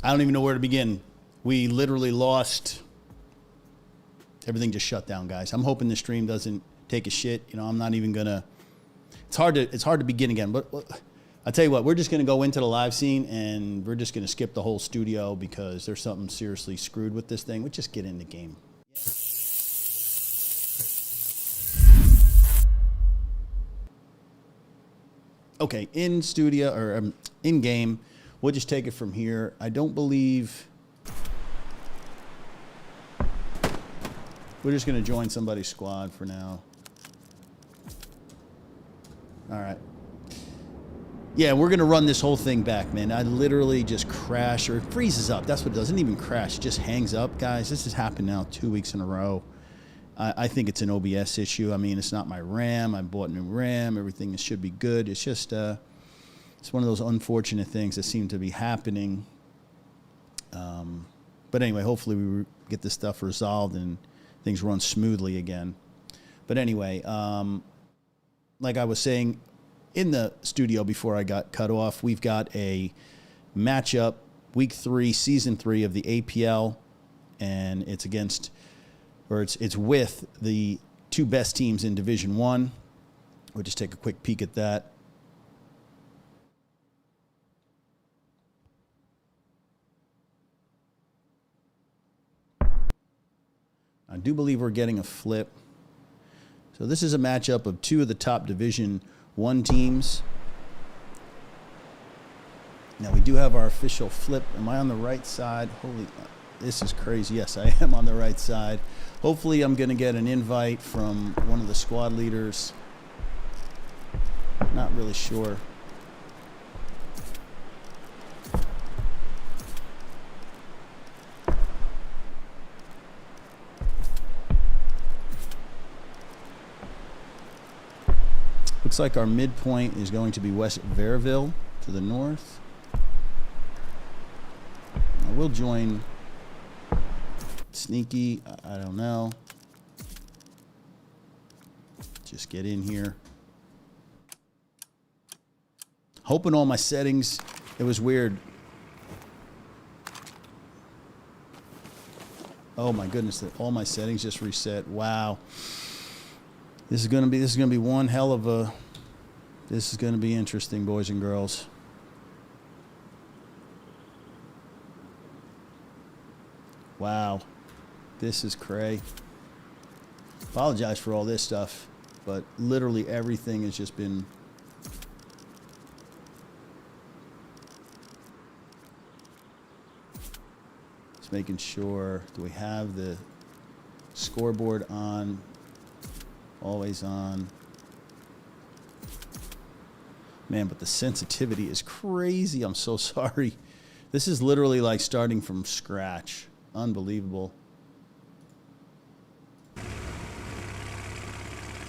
I don't even know where to begin. We literally lost. Everything just shut down, guys. I'm hoping the stream doesn't take a shit. You know, I'm not even gonna. It's hard to begin again. But I'll tell you what, we're just gonna go into the live scene and we're just gonna skip the whole studio because there's something seriously screwed with this thing. We'll just get in the game. Okay, in studio or in game, we'll just take it from here. I don't believe we're just going to join somebody's squad for now. All right. Yeah, we're going to run this whole thing back, man. I literally just crash or it freezes up. That's what it does. It doesn't even crash. It just hangs up, guys. This has happened now 2 weeks in a row. I think it's an OBS issue. I mean, it's not my RAM. I bought new RAM. Everything should be good. It's just it's one of those unfortunate things that seem to be happening. But anyway, hopefully we get this stuff resolved and things run smoothly again. But anyway, like I was saying in the studio before I got cut off, we've got a matchup, week 3, season 3 of the APL, and it's against... or it's with the 2 best teams in Division 1. We'll just take a quick peek at that. I do believe we're getting a flip. So this is a matchup of 2 of the top Division 1 teams. Now we do have our official flip. Am I on the right side? Holy... this is crazy. Yes, I am on the right side. Hopefully I'm going to get an invite from one of the squad leaders. Not really sure. Looks like our midpoint is going to be West Vierville to the north. I will join... sneaky, I don't know. Just get in here. Hoping all my settings, it was weird. Oh my goodness, that all my settings just reset. Wow. This is gonna be one hell of a, this is gonna be interesting, boys and girls. Wow. This is cray. Apologize for all this stuff, but literally everything has just been... just making sure, do we have the scoreboard on? Always on. Man, but the sensitivity is crazy. I'm so sorry. This is literally like starting from scratch. Unbelievable.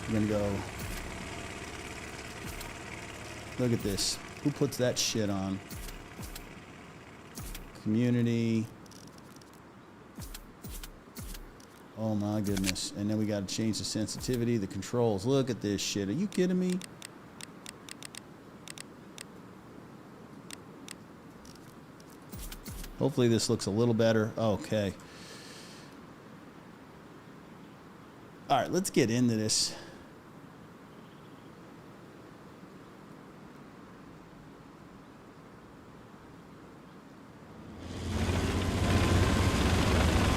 We're gonna go. Look at this. Who puts that shit on? Community. Oh my goodness. And then we gotta change the sensitivity, the controls. Look at this shit. Are you kidding me? Hopefully this looks a little better. Okay. All right, let's get into this.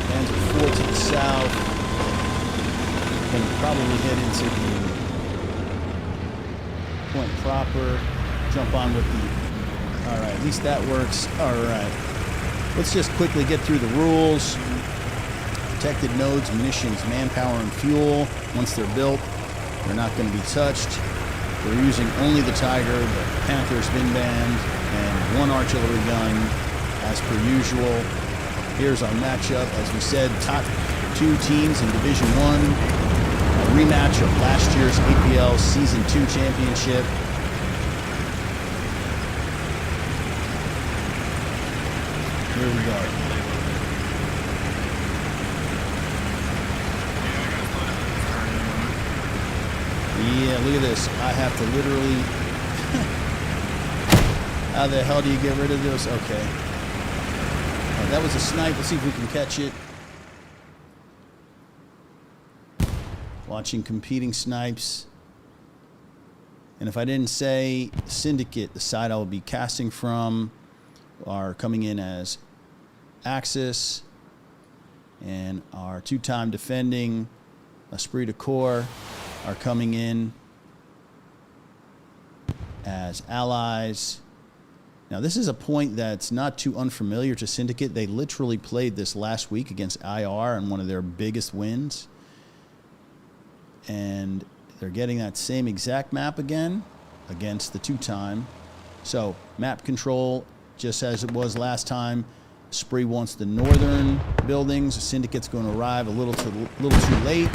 Fans are full to the south. Gonna probably head into the point proper. Jump on with the... all right, at least that works. All right. Let's just quickly get through the rules. Protected nodes, munitions, manpower, and fuel. Once they're built, they're not going to be touched. We're using only the Tiger, the Panther's been banned, and 1 artillery gun, as per usual. Here's our matchup. As we said, top 2 teams in Division 1. A rematch of last year's APL Season 2 championship. Here we go. Yeah, look at this. I have to literally... how the hell do you get rid of this? Okay. that was a snipe. Let's see if we can catch it. Watching competing snipes. And if I didn't say Syndicate, the side I will be casting from, are coming in as Axis, and our two-time defending Esprit de Corps are coming in as allies. Now, this is a point that's not too unfamiliar to Syndicate. They literally played this last week against IR in one of their biggest wins. And they're getting that same exact map again against the two-time. So, map control, just as it was last time. Spree wants the northern buildings. The Syndicate's going to arrive a little too late.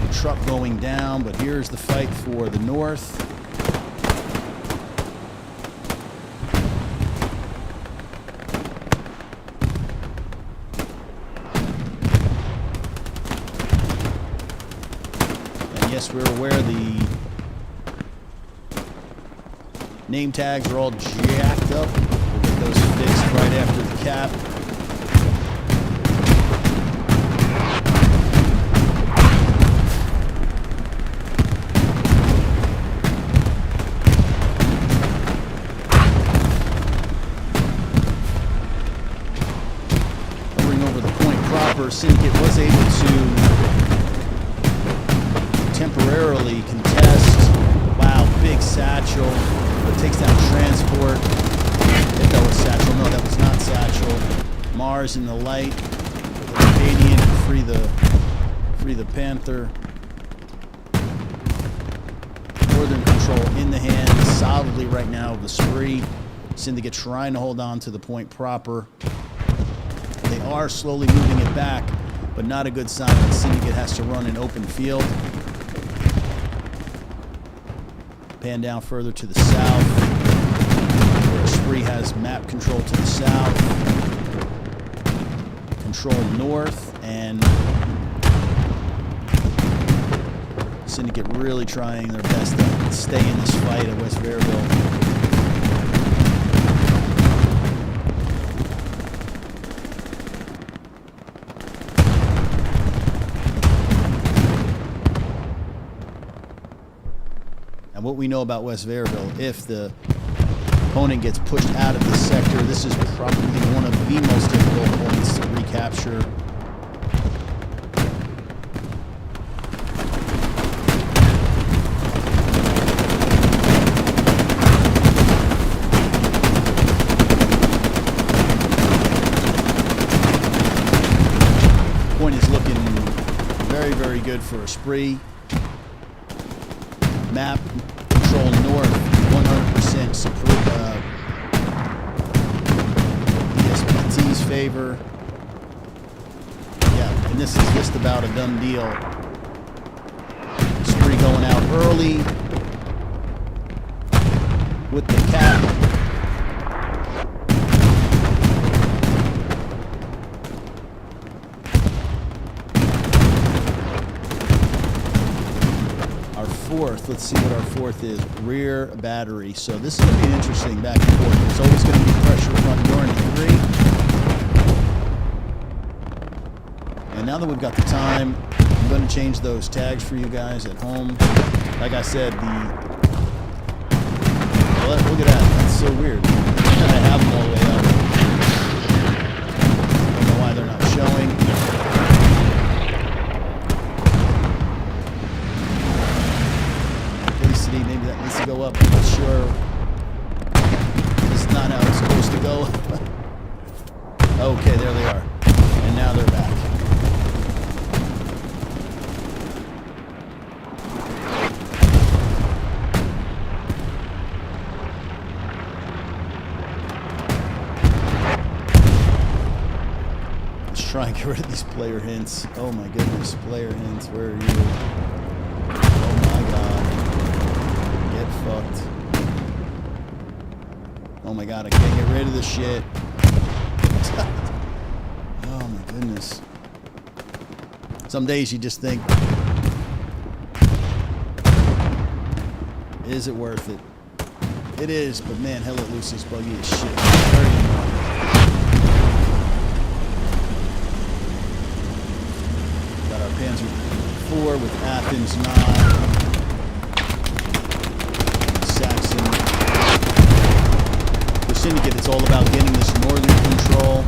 The truck going down, but here's the fight for the north. And yes, we're aware the name tags are all jacked up. We'll get those fixed right after the cap. Hovering over the point proper, Syndicate was able to temporarily contest. Wow, big satchel. Takes down transport. I think that was Satchel. No, that was not Satchel. Mars in the light. Canadian to free the Panther. Northern control in the hands solidly right now of the Spree. Syndicate trying to hold on to the point proper. They are slowly moving it back, but not a good sign that Syndicate has to run an open field. Pan down further to the south, where Spree has map control to the south, control north, and Syndicate really trying their best to stay in this fight at West Vierville. And what we know about West Vierville, if the opponent gets pushed out of this sector, this is probably one of the most difficult points to recapture. Point is looking very, very good for Esprit. Map control north, 100% ESPT's favor. Yeah, and this is just about a done deal. Spree going out early with the cap. Fourth, let's see what our fourth is. Rear battery. So this is going to be interesting back and forth. There's always going to be pressure front door into 3. And now that we've got the time, I'm going to change those tags for you guys at home. Like I said, look at that. That's so weird. I have them all the way up. I don't know why they're not showing. Maybe that needs to go up. I'm not sure. This is not how it's supposed to go. Okay, there they are. And now they're back. Let's try and get rid of these player hints. Oh my goodness, player hints. Where are you? Oh my god. Get fucked. Oh my god, I can't get rid of this shit. Oh my goodness. Some days you just think, is it worth it? It is, but man, hell it loose is buggy as shit. Very annoying. Got our Panzer IV with Athens 9. Saxon. For Syndicate, it's all about getting this northern control.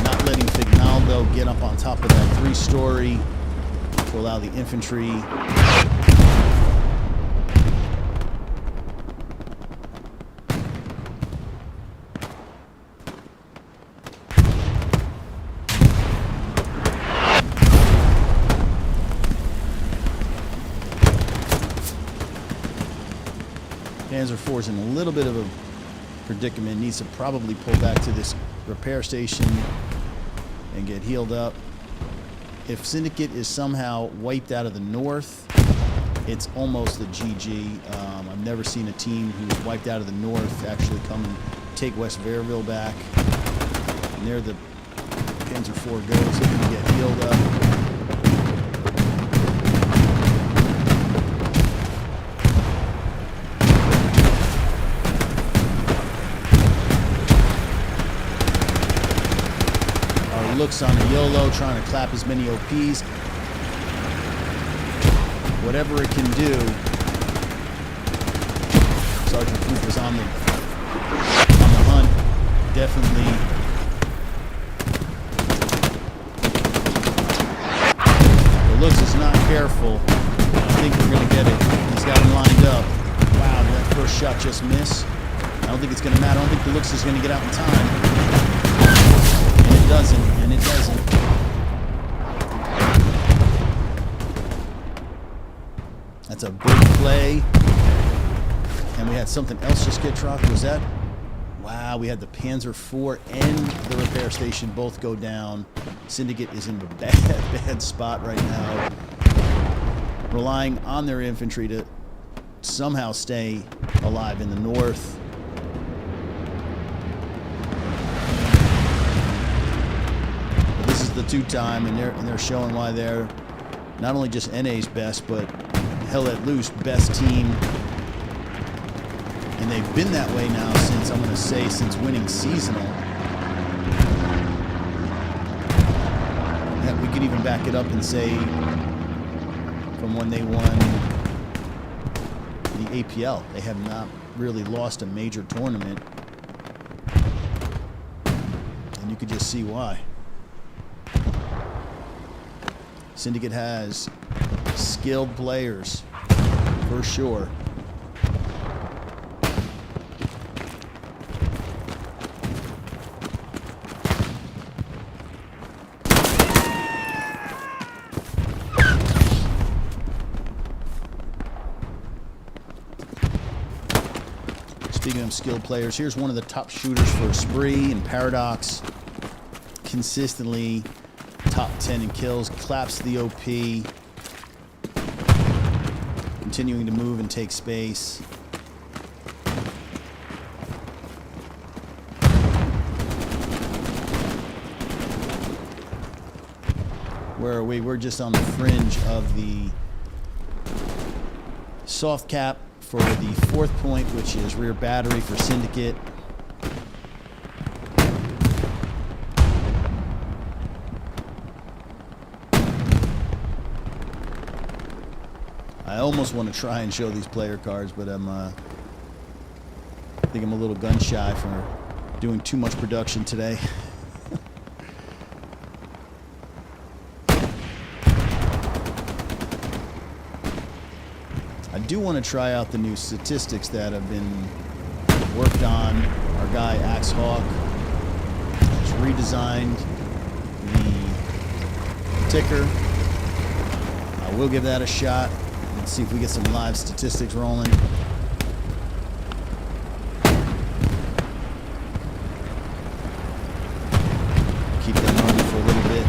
Not letting Fignaldo get up on top of that 3-story to allow the infantry. Panzer IV is in a little bit of a predicament. Needs to probably pull back to this repair station and get healed up. If Syndicate is somehow wiped out of the north, it's almost a GG. I've never seen a team who was wiped out of the north actually come and take West Vierville back. And there the Panzer IV goes, looking to get healed up. Looks on a YOLO, trying to clap as many OPs. Whatever it can do. Sergeant Proof was on the hunt. Definitely. But Looks is not careful. I think we're going to get it. He's got him lined up. Wow, did that first shot just miss? I don't think it's going to matter. I don't think the Looks is going to get out in time. Doesn't, and it doesn't. That's a big play. And we had something else just get dropped. Was that? Wow, we had the Panzer IV and the repair station both go down. Syndicate is in a bad spot right now. Relying on their infantry to somehow stay alive in the north. The 2-time, and they're showing why they're not only just NA's best, but hell let loose best team, and they've been that way now since, I'm going to say, since winning seasonal. Heck, we could even back it up and say from when they won the APL, they have not really lost a major tournament, and you could just see why. Syndicate has skilled players, for sure. Speaking of skilled players, here's one of the top shooters for Esprit and Paradox. Consistently top 10 in kills, claps the OP, continuing to move and take space. Where are we? We're just on the fringe of the soft cap for the 4th point, which is rear battery for Syndicate. I almost want to try and show these player cards, but I think I'm a little gun shy for doing too much production today. I do want to try out the new statistics that have been worked on. Our guy Axe Hawk has redesigned the ticker. I will give that a shot. Let's see if we get some live statistics rolling. Keep them running for a little bit.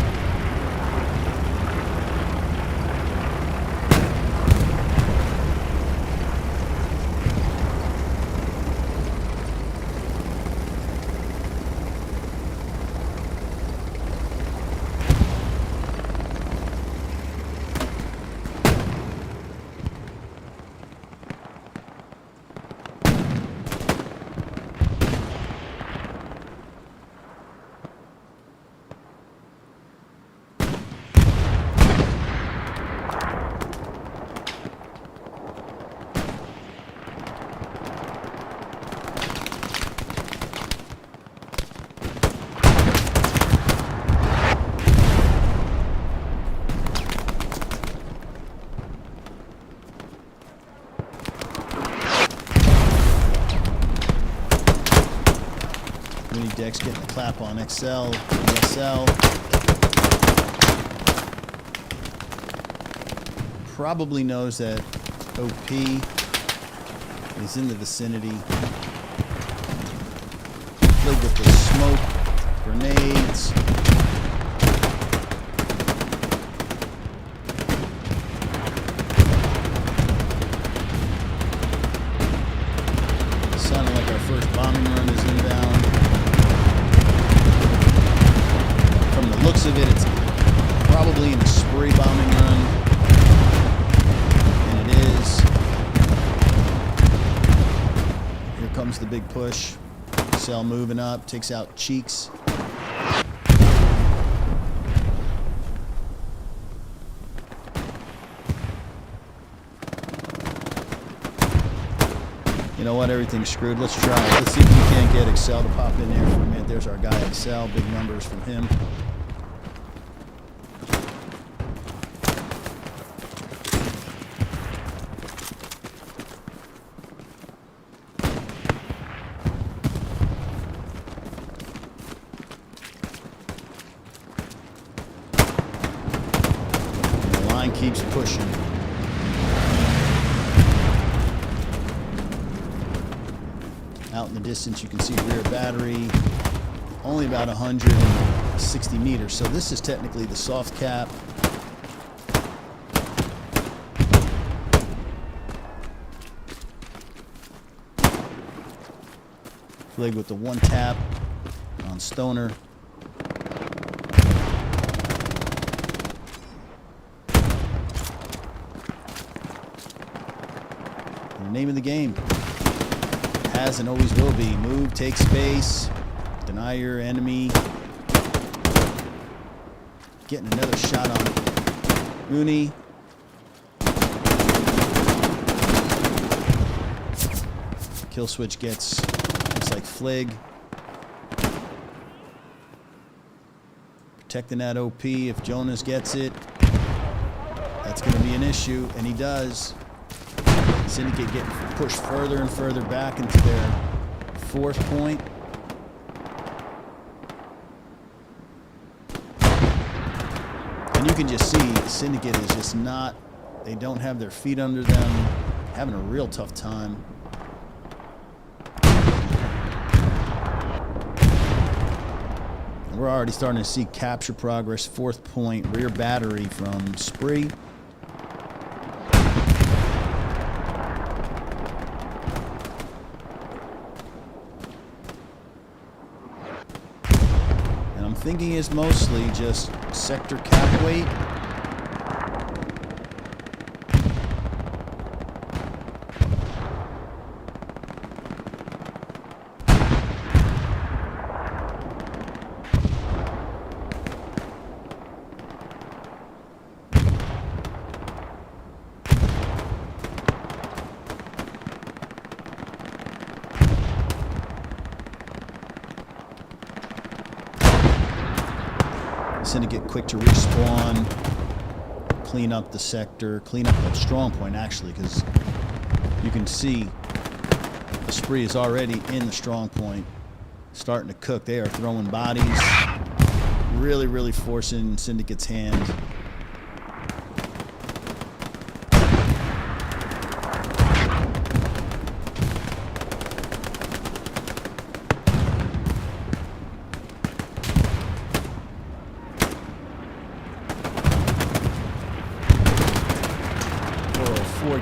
decks getting a clap on XL, SL. Probably knows that OP is in the vicinity. Played with the smoke, grenades. Sounded like our first bombing run is inbound. From the looks of it, it's probably an Esprit bombing run. And it is. Here comes the big push. Cell moving up, takes out Cheeks. You know what? Everything's screwed. Let's try it. Let's see if we can't get Excel to pop in there for a minute. There's our guy Excel. Big numbers from him. The line keeps pushing. Out in the distance, you can see rear battery, only about 160 meters. So this is technically the soft cap. Flig with the one tap on Stoner. And the name of the game. Has and always will be. Move, take space, deny your enemy. Getting another shot on Uni. Kill switch gets, looks like Flig. Protecting that OP. If Jonas gets it, that's going to be an issue, and he does. Syndicate getting pushed further and further back into their fourth point. And you can just see Syndicate is just not, they don't have their feet under them, having a real tough time. We're already starting to see capture progress. Fourth point, rear battery from Spree. Thinking is mostly just sector cap weight. Syndicate quick to respawn, clean up the sector, clean up that strong point actually, because you can see the Spree is already in the strong point, starting to cook. They are throwing bodies, really, really forcing Syndicate's hand.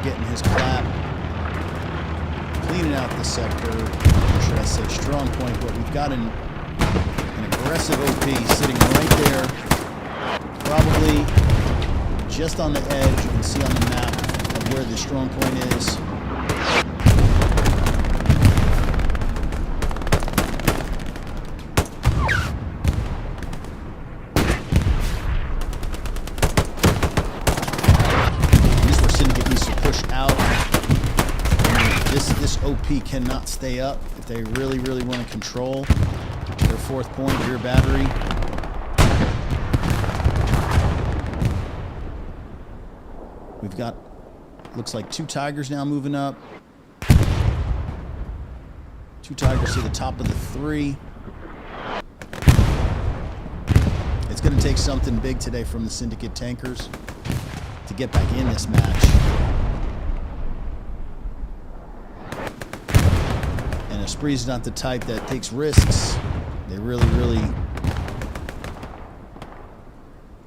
Getting his clap, cleaning out the sector, or should I say strong point, but we've got an aggressive OP sitting right there, probably just on the edge. You can see on the map of where the strong point is. This OP cannot stay up if they really, really want to control their fourth point, rear battery. We've got, looks like 2 Tigers now moving up. 2 Tigers to the top of the 3. to take something big today from the Syndicate tankers to get back in this match. And Esprit's not the type that takes risks. They really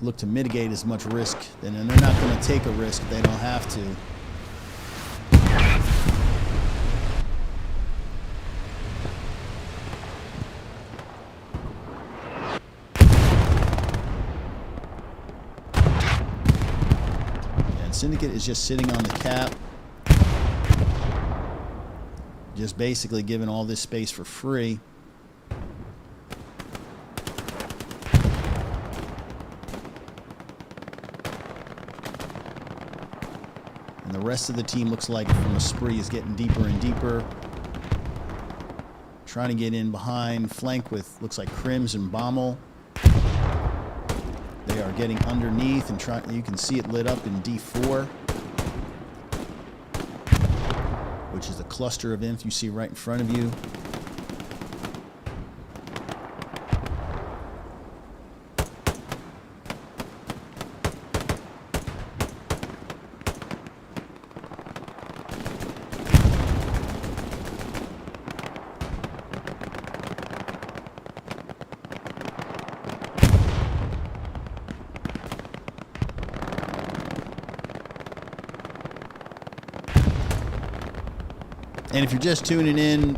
look to mitigate as much risk, and they're not going to take a risk if they don't have to. And Syndicate is just sitting on the cap, just basically giving all this space for free. And the rest of the team looks like from Esprit is getting deeper and deeper. Trying to get in behind, flank with, looks like Crims and Bommel. They are getting underneath and trying, you can see it lit up in D4, which is a cluster of inf you see right in front of you. And if you're just tuning in,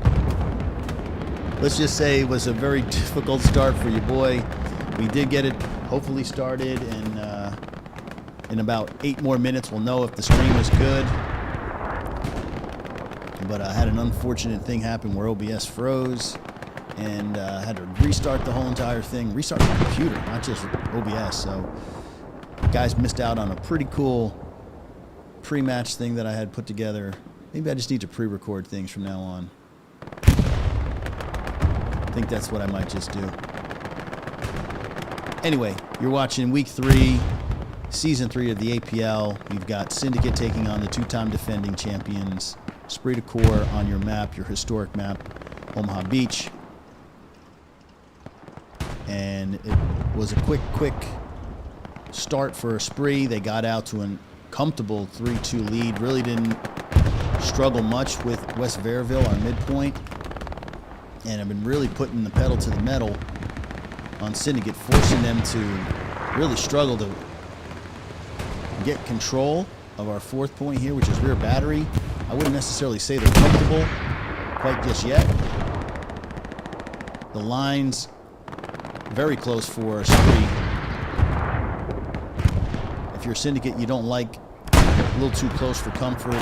let's just say it was a very difficult start for your boy. We did get it hopefully started, and in about 8 more minutes we'll know if the stream is good. But I had an unfortunate thing happen where OBS froze, and I had to restart the whole entire thing, restart the computer, not just OBS. So guys missed out on a pretty cool pre-match thing that I had put together. Maybe I just need to pre-record things from now on. I think that's what I might just do. Anyway, you're watching Week 3, Season 3 of the APL. We've got Syndicate taking on the 2-time defending champions, Esprit de Corps on your map, your historic map, Omaha Beach. And it was a quick start for Esprit. They got out to a comfortable 3-2 lead. Really didn't struggle much with West Vierville, our midpoint, and I've been really putting the pedal to the metal on Syndicate, forcing them to really struggle to get control of our 4th point here, which is rear battery. I wouldn't necessarily say they're comfortable quite just yet. The line's very close for Esprit. If you're Syndicate, you don't like a little too close for comfort.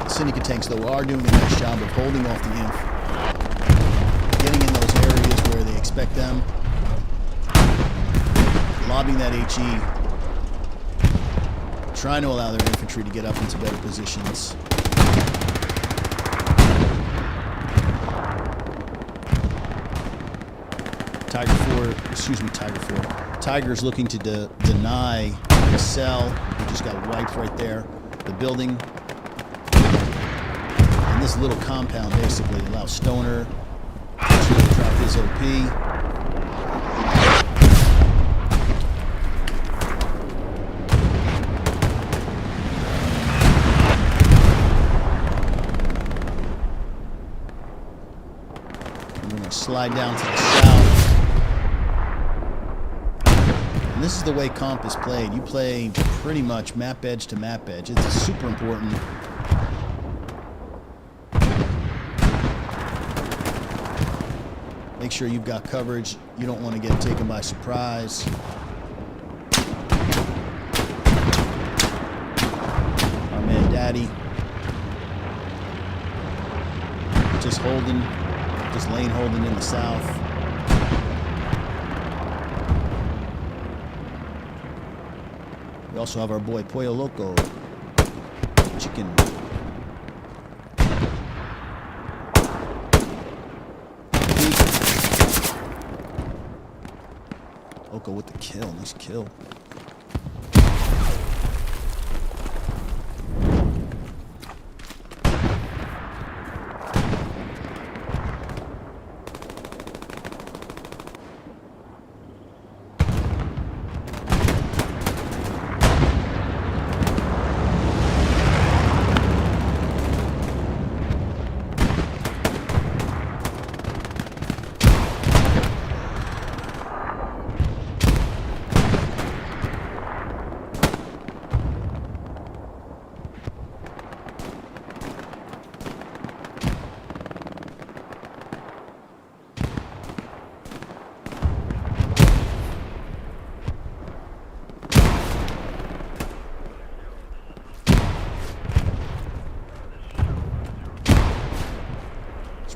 Syndicate tanks, though, are doing a nice job of holding off the inf, getting in those areas where they expect them, lobbing that HE, trying to allow their infantry to get up into better positions. Tiger's looking to deny the cell. He just got wiped right there. The building. And this little compound basically allows Stoner to drop his OP. And we're going to slide down to the south. And this is the way comp is played. You play pretty much map edge to map edge. It's super important. Make sure you've got coverage. You don't want to get taken by surprise. Our man Daddy just lane holding in the south. We also have our boy Pollo Loco, chicken. Loco with the kill, nice kill.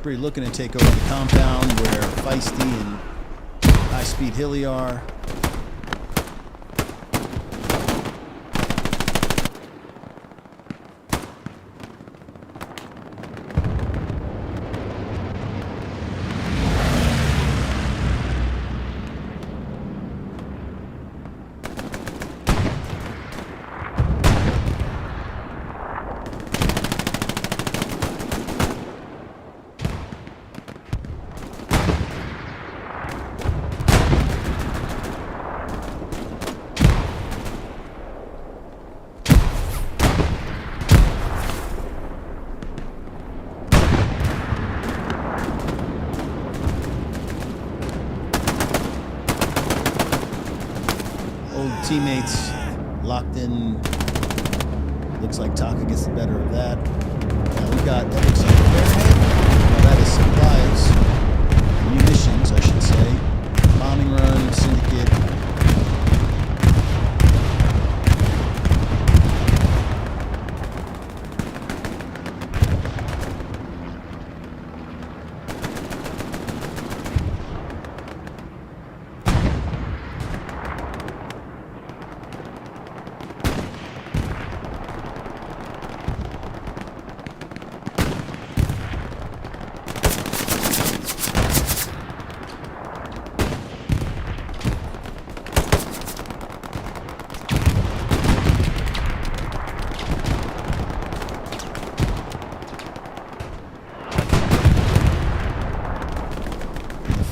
Esprit looking to take over the compound where Feisty and high-speed Hilly are. Teammates locked in. Looks like Taka gets the better of that. Now we got, that looks like Airhead. Now that is supplies. Munitions, I should say. Bombing run, Syndicate.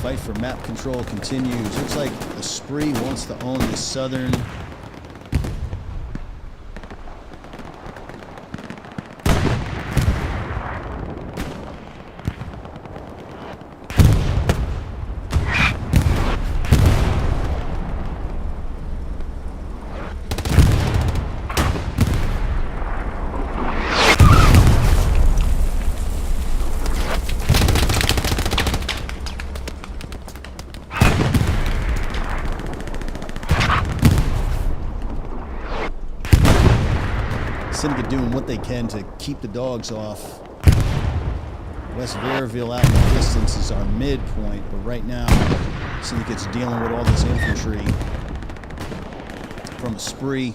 Fight for map control continues. Looks like Esprit wants to own the southern Syndicate doing what they can to keep the dogs off. West Vierville out in the distance is our midpoint, but right now Syndicate's dealing with all this infantry from Esprit.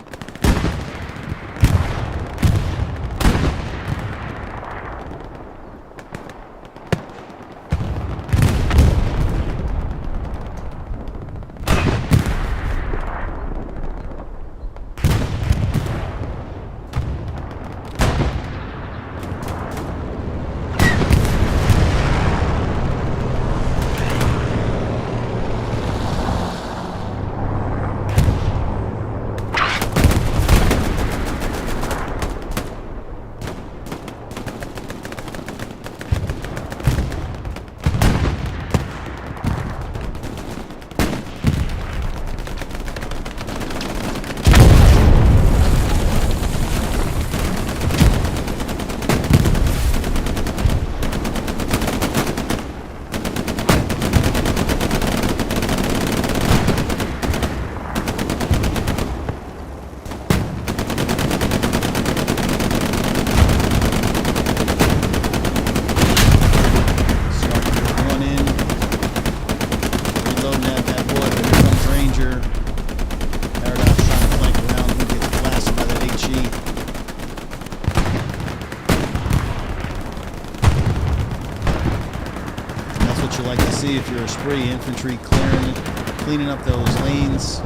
If you're Esprit, infantry cleaning up those lanes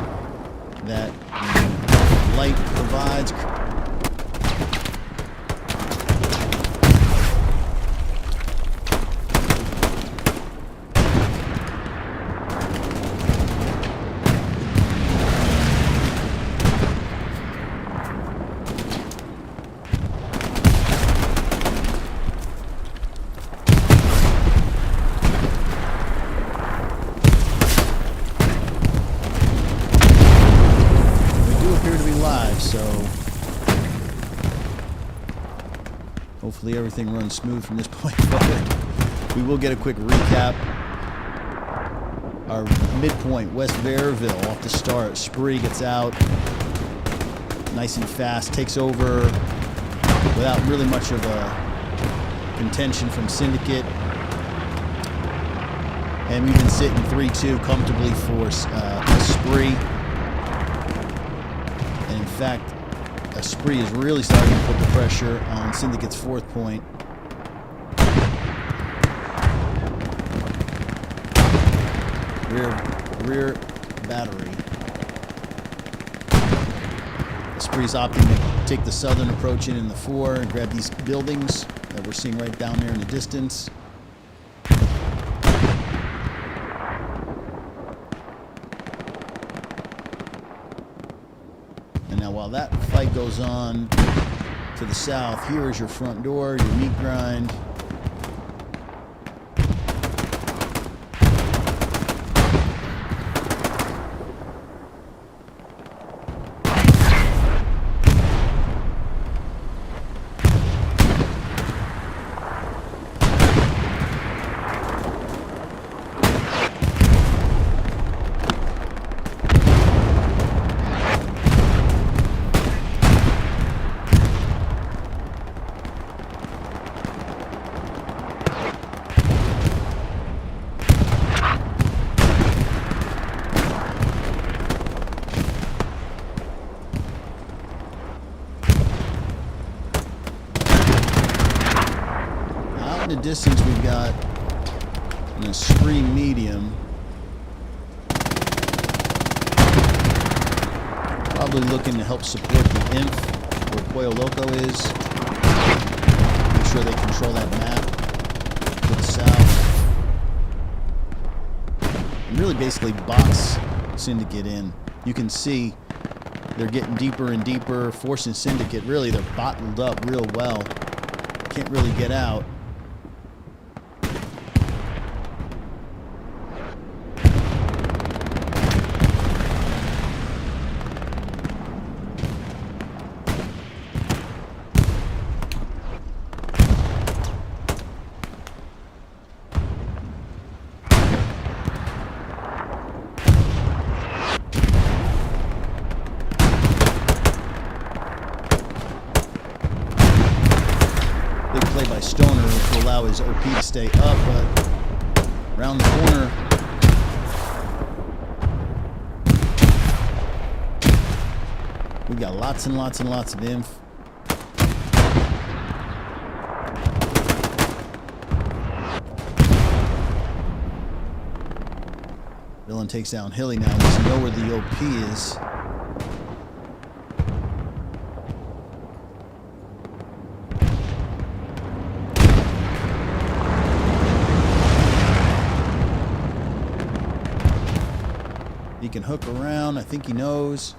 that light provides. Hopefully everything runs smooth from this point forward. We will get a quick recap. Our midpoint, West Vierville, off the start. Esprit gets out nice and fast, takes over without really much of a contention from Syndicate. And we've been sitting 3-2 comfortably for Esprit. And in fact, Esprit is really starting to put the pressure on Syndicate's 4th point. Rear battery. Esprit's opting to take the southern approach in the 4 and grab these buildings that we're seeing right down there in the distance. And now while that fight goes on to the south, here is your front door, your meat grind. In the distance, we've got an Esprit medium, probably looking to help support the INF where Pollo Loco is. Make sure they control that map to the south, and really basically box Syndicate in. You can see they're getting deeper and deeper, forcing Syndicate. Really, they're bottled up real well. Can't really get out. By Stoner to allow his OP to stay up, but around the corner, we got lots and lots and lots of inf. Villain takes down Hilly now. He doesn't know where the OP is. He can hook around. I think he knows.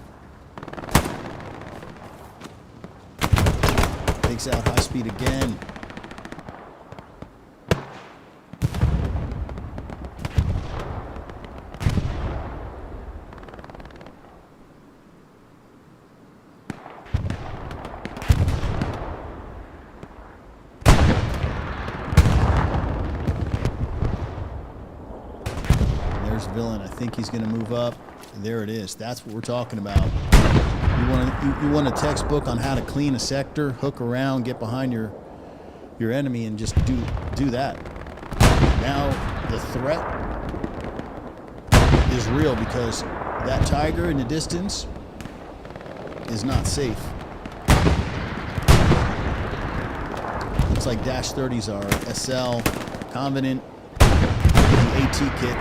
Takes out high speed again. Villain, I think he's going to move up. There it is. That's what we're talking about. You want a textbook on how to clean a sector, hook around, get behind your enemy, and just do that. Now the threat is real because that Tiger in the distance is not safe. Looks like Dash 30s are SL, Covenant, the AT kit.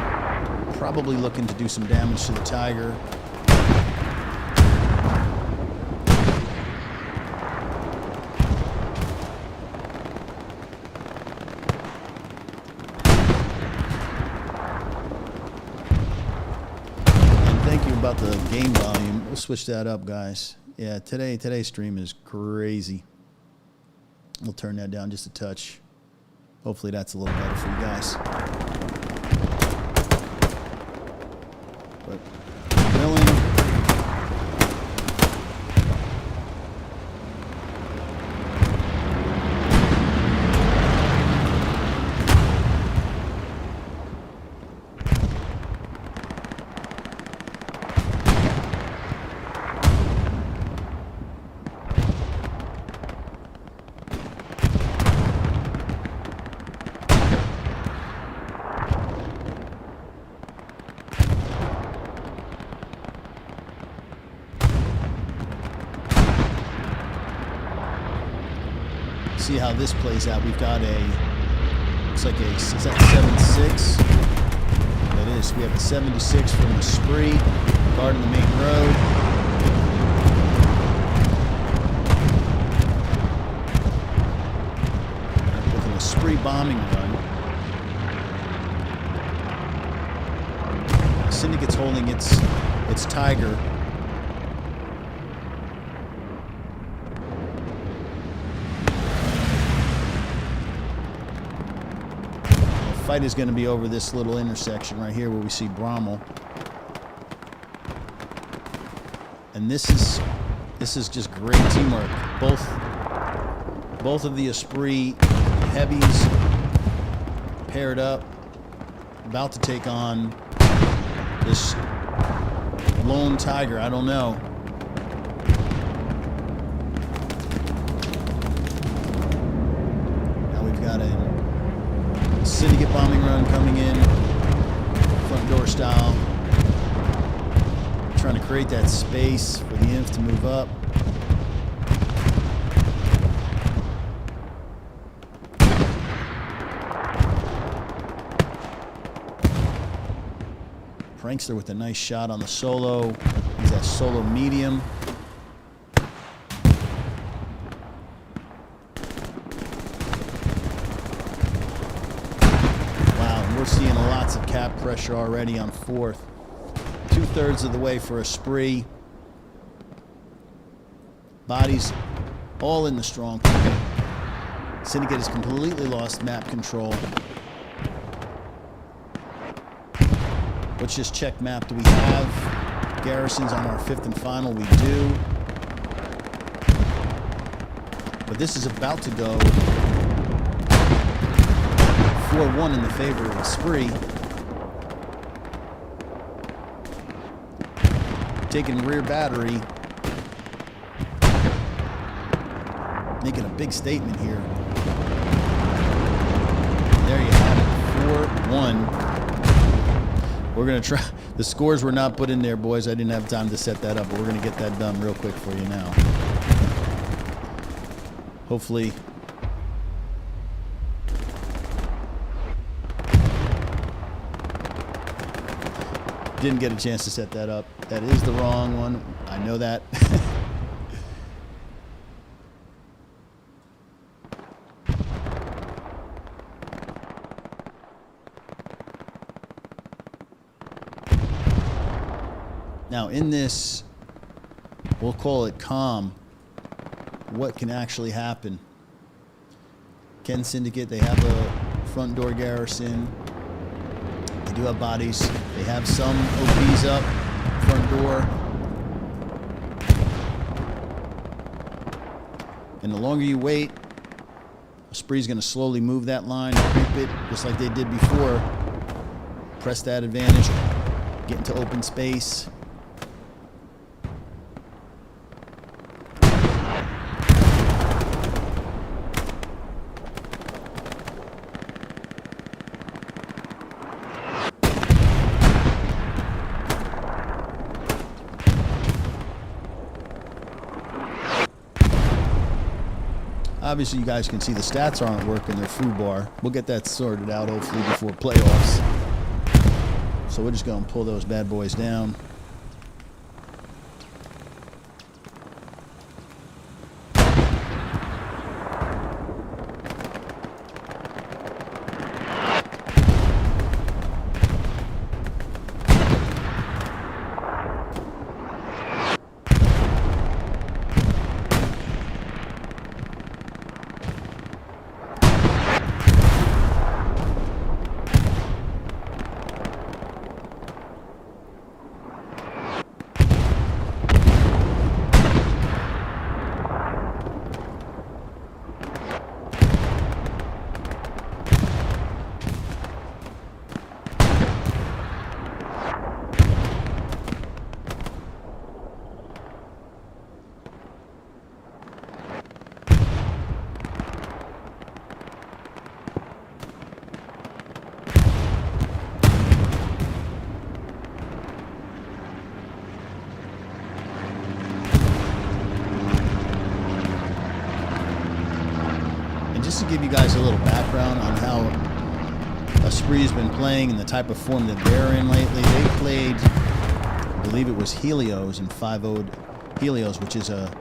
Probably looking to do some damage to the Tiger. And thank you about the game volume. We'll switch that up, guys. Yeah, today's stream is crazy. We'll turn that down just a touch. Hopefully that's a little better for you guys. But Villain, See how this plays out. We've got a, looks like a, is that 7.6? That is. We have the 76 from the Esprit, guarding the main road. With an Esprit bombing run. Syndicate's holding its Tiger. Fight is going to be over this little intersection right here where we see Brommel, and this is just great teamwork. Both of the Esprit heavies paired up, about to take on this lone Tiger. I don't know. Now we've got a Syndicate bombing run coming in, front door style, trying to create that space for the inf to move up. Prankster with a nice shot on the solo. He's that solo medium. We're seeing lots of cap pressure already on fourth. 2/3 of the way for Esprit. Bodies all in the strong point. Syndicate has completely lost map control. Let's just check map. Do we have garrisons on our 5th and final? We do. But this is about to go 4-1 in the favor of Esprit. Taking rear battery. Making a big statement here. There you have it. 4-1. We're going to try. The scores were not put in there, boys. I didn't have time to set that up, but we're going to get that done real quick for you now. Hopefully. Didn't get a chance to set that up. That is the wrong one. I know that. Now in this, we'll call it calm, what can actually happen? Can Syndicate, they have a front door garrison. They do have bodies. They have some OPs up front door. And the longer you wait, Esprit's going to slowly move that line, creep it, just like they did before. Press that advantage, get into open space. Obviously, you guys can see the stats aren't working, their food bar. We'll get that sorted out, hopefully, before playoffs. So we're just going to pull those bad boys down. And just to give you guys a little background on how Esprit has been playing and the type of form that they're in lately, they played, I believe it was Helios and 5-0'd Helios, which is a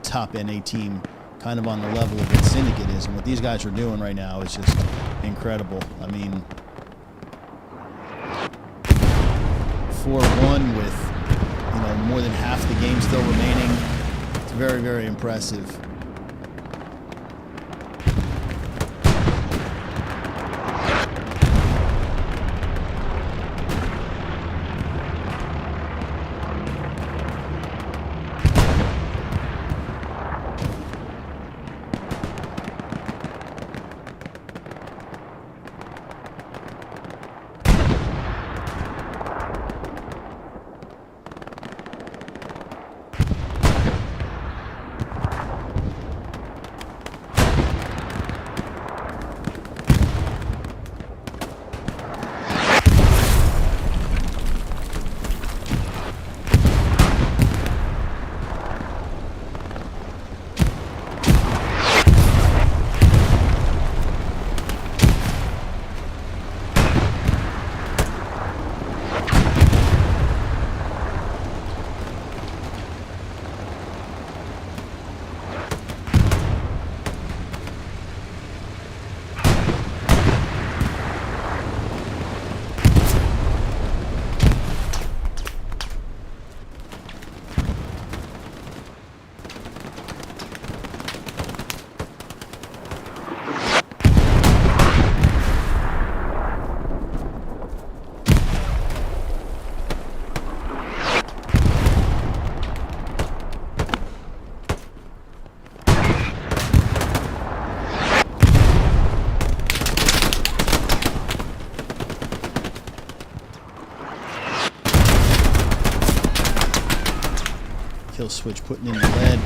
top NA team, kind of on the level of what Syndicate is. And what these guys are doing right now is just incredible. I mean, 4-1 with, you know, more than half the game still remaining. It's very, very impressive. Kill switch putting in the lead.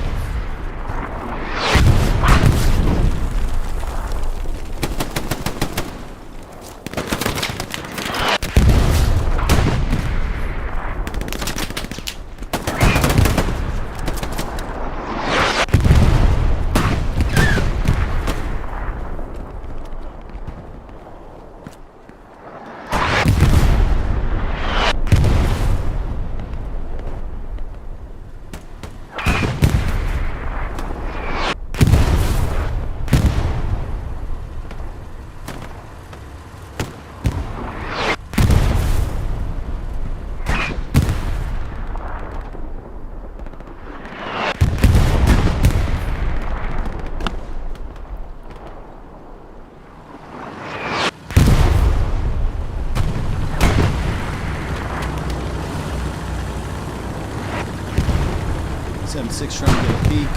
.76 trying to get a peek.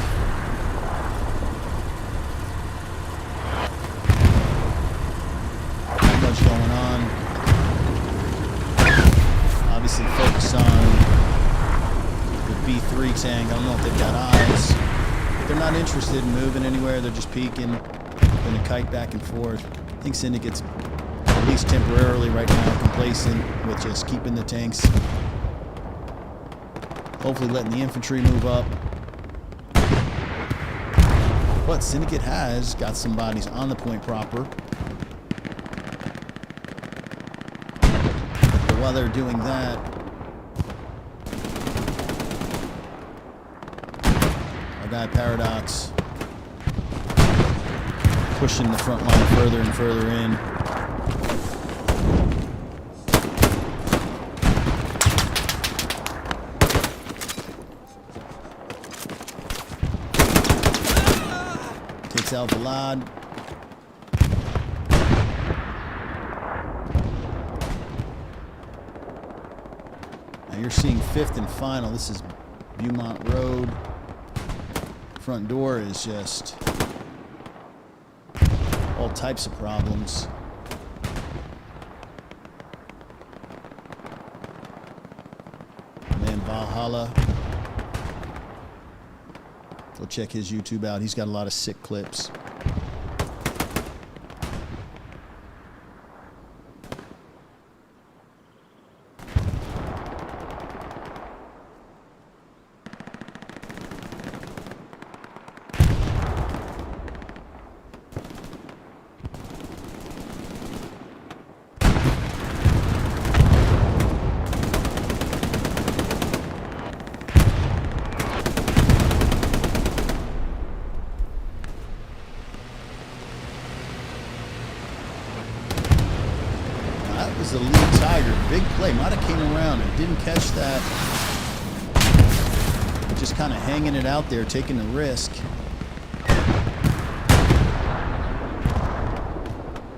Not much going on. Obviously focus on the B3 tank. I don't know if they've got eyes. They're not interested in moving anywhere. They're just peeking. Gonna kite back and forth. I think Syndicate's, at least temporarily right now, complacent with just keeping the tanks. Hopefully letting the infantry move up. But Syndicate has got some bodies on the point proper. But while they're doing that, our guy Paradox pushing the front line further and further in. Alvalade. Now you're seeing 5th and final. This is Beaumont Road. Front door is just all types of problems. Man, Valhalla. Go check his YouTube out. He's got a lot of sick clips. is the lead Tiger. Big play. Might have came around and didn't catch that. Just kind of hanging it out there, taking the risk.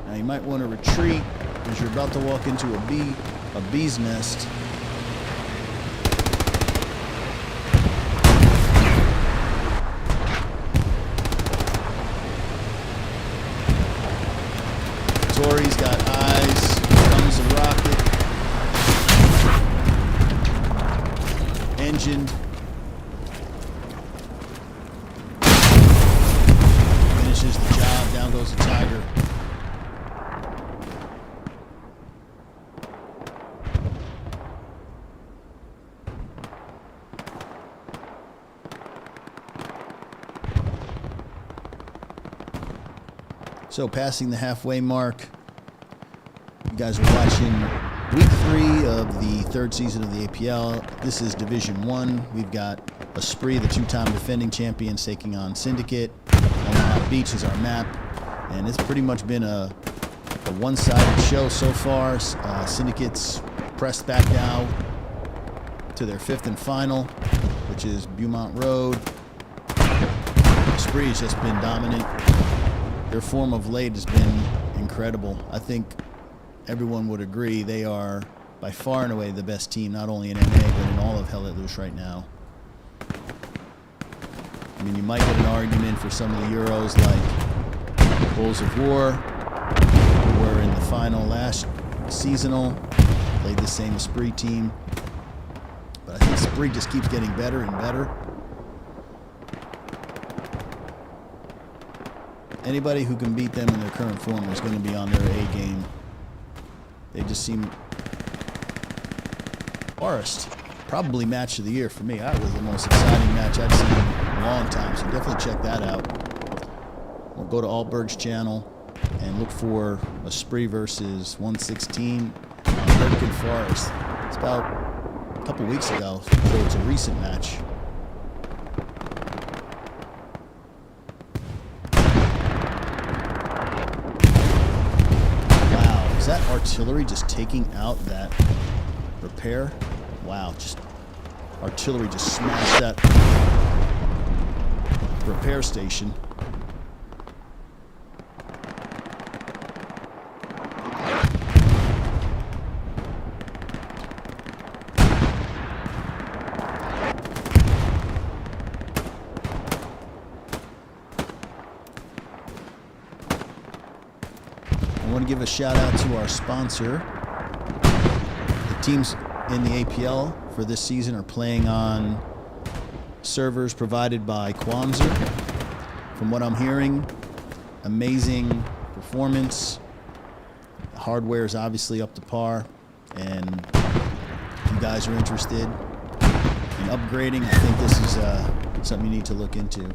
Now you might want to retreat because you're about to walk into a bee's nest. Tori's got eyes. Here comes the rocket. Engined. Finishes the job. Down goes the Tiger. So passing the halfway mark, you guys are watching week 3 of the 3rd season of the APL. This is Division 1. We've got Esprit, the 2-time defending champions, taking on Syndicate. Omaha Beach is our map, and it's pretty much been a one-sided show so far. Syndicate's pressed back now to their 5th and final, which is Beaumont Road. Esprit has just been dominant. Their form of late has been incredible. I think everyone would agree they are by far and away the best team, not only in NA, but in all of Helo right now. I mean, you might get an argument for some of the Euros like Bulls of War, who were in the final last seasonal, played the same Esprit team. But I think Esprit just keeps getting better and better. Anybody who can beat them in their current form is going to be on their A game. They just seem Forest. Probably match of the year for me. That was the most exciting match I've seen in a long time, so definitely check that out. We'll go to Altberg's channel and look for Esprit versus 116 American Forest. It's about a couple weeks ago, so it's a recent match. Is that artillery just taking out that repair? Wow, just artillery just smashed that repair station. I want to give a shout out to our sponsor. The teams in the APL for this season are playing on servers provided by Quanzer. From what I'm hearing, amazing performance. The hardware is obviously up to par, and if you guys are interested in upgrading, I think this is something you need to look into.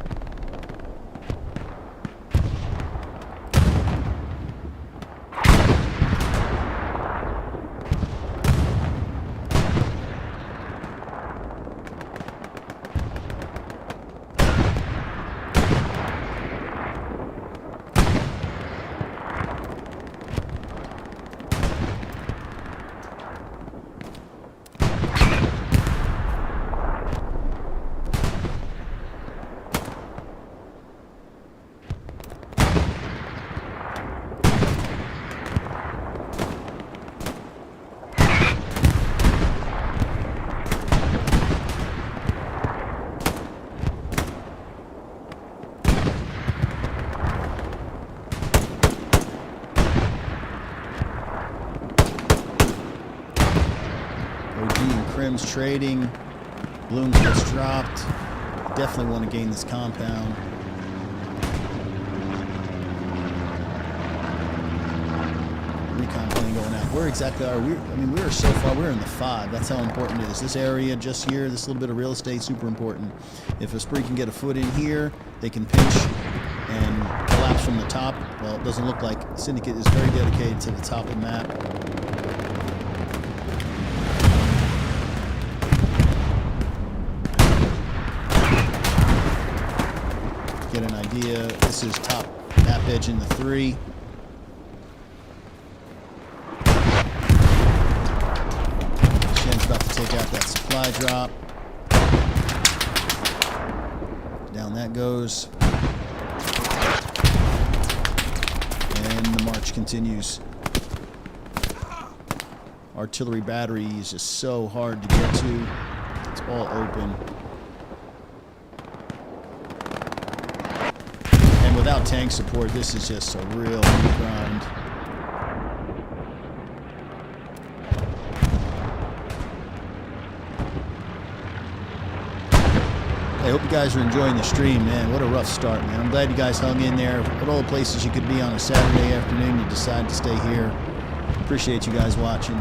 Crim's trading. Blooms gets dropped. Definitely want to gain this compound. Recon plane going out. Where exactly are we? I mean, we're so far. We're in the 5. That's how important it is. This area just here, this little bit of real estate, super important. If Esprit can get a foot in here, they can pinch and collapse from the top. Well, it doesn't look like Syndicate is very dedicated to the top of the map. Get an idea. This is top map edge in the 3. take out that supply drop. Down that goes. And the march continues. Artillery battery is just so hard to get to. It's all open. And without tank support, this is just a real grind. I hope you guys are enjoying the stream, man. What a rough start, man. I'm glad you guys hung in there. At all the places you could be on a Saturday afternoon, you decided to stay here. Appreciate you guys watching.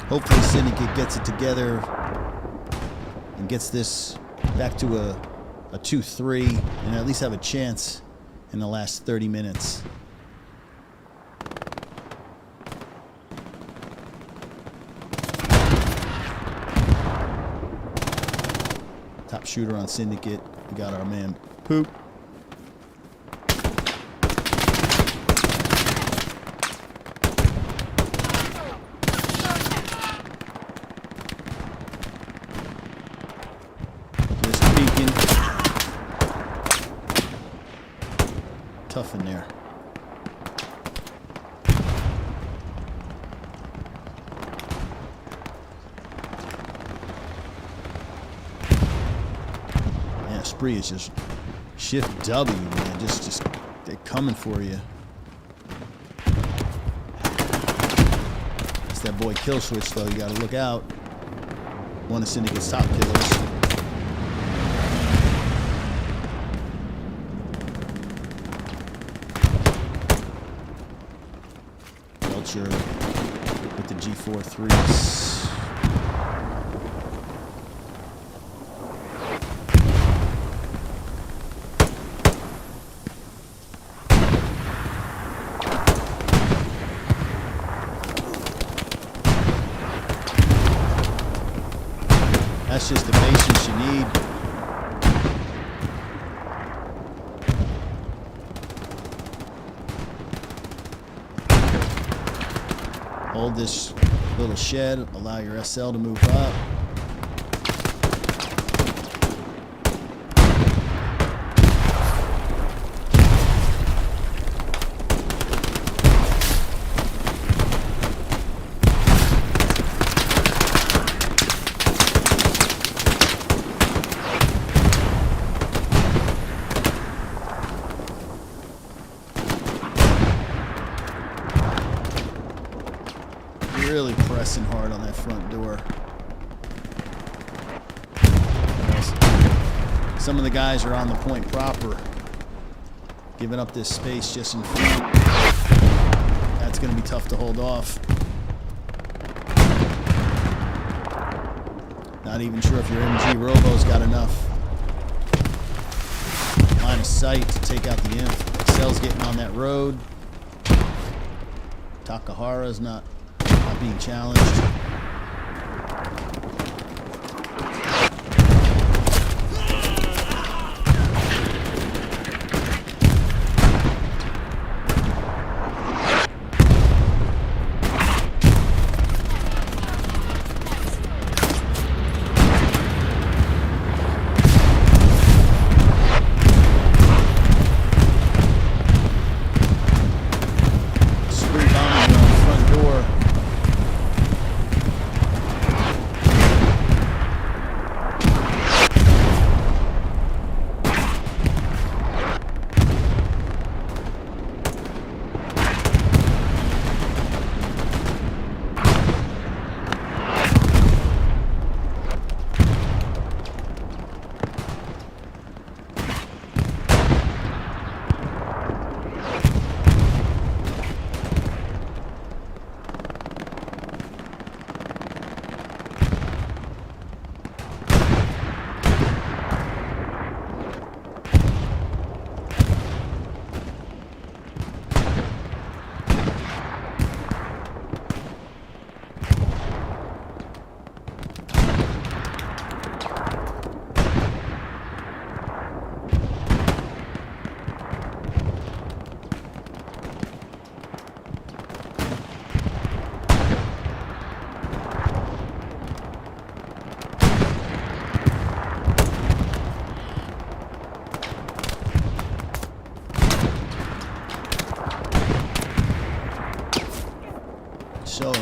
Hopefully Syndicate gets it together and gets this back to a 2-3 and at least have a chance in the last 30 minutes. Top shooter on Syndicate. We got our man Poop. Just peeking. Tough in there. Esprit is just shift W, man. Just they're coming for you. It's that boy kill switch though. You got to look out. One of Syndicate's top killers. Belcher with the G43s. That's just the patience you need. Hold this little shed, allow your SL to move up. Really pressing hard on that front door. Some of the guys are on the point proper, giving up this space just in front. That's going to be tough to hold off. Not even sure if your MG Robo's got enough line of sight to take out the imp. Cell's getting on that road. Takahara's not being challenged.